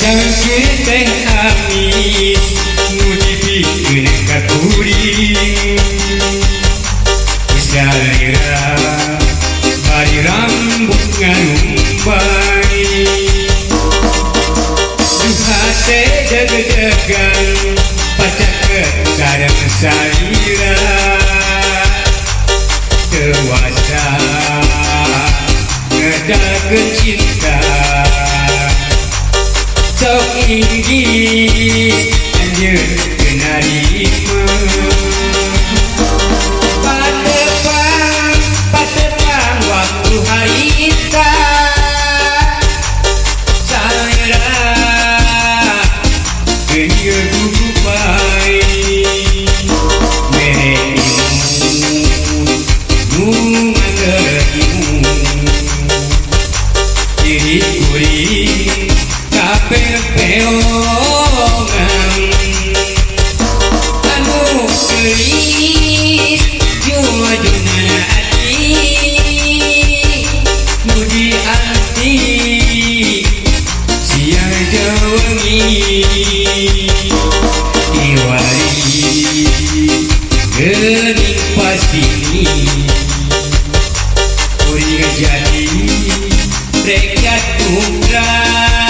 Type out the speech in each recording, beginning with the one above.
Kacang teh amis ngudipikeun ka kuring salira bari rambut nganumbay duha teh deg-degan pacakeun sareng salira dewasa ngedakeun cinta sok inggih anjeun narima patepang waktu harita salira geus gupai diri kuring kapepeongan anu geulis jujuna ati nu dianti siang jawengi diwari geuning pasini kuring jadi rekat tunggal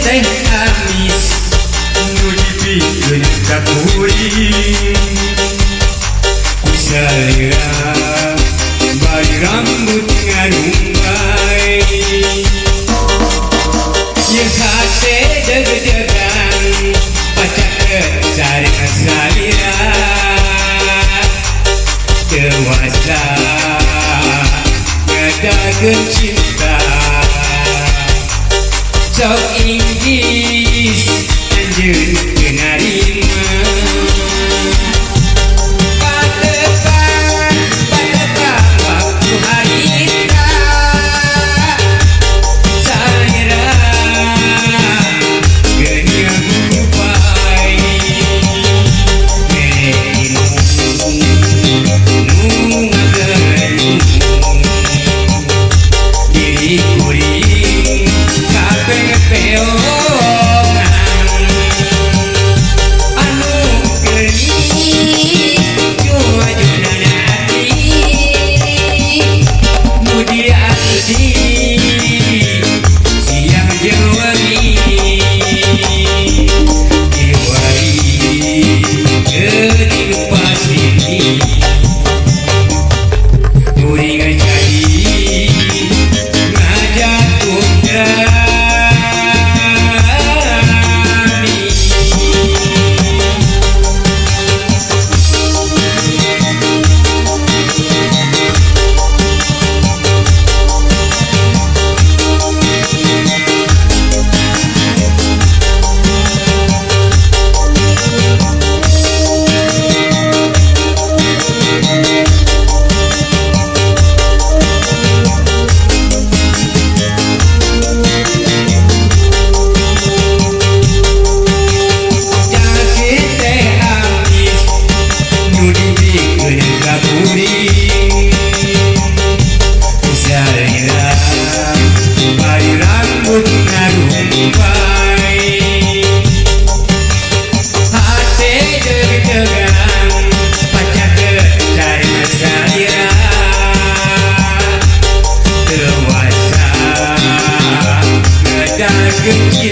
teh amis ngudipikeun ka kuring salira bari rambut nganumbay ieu hate deg-degan pacakeun sareng salira dewasa ngadakeun cinta sok inggih anjeun narima patepang waktu harita salira geus gupai nu ngageun diri kuring kapepeongan anu geulis jujuna ati nu dianti siang jeung wengi diwari geuning pasini kuring jadi ngajak tunggal good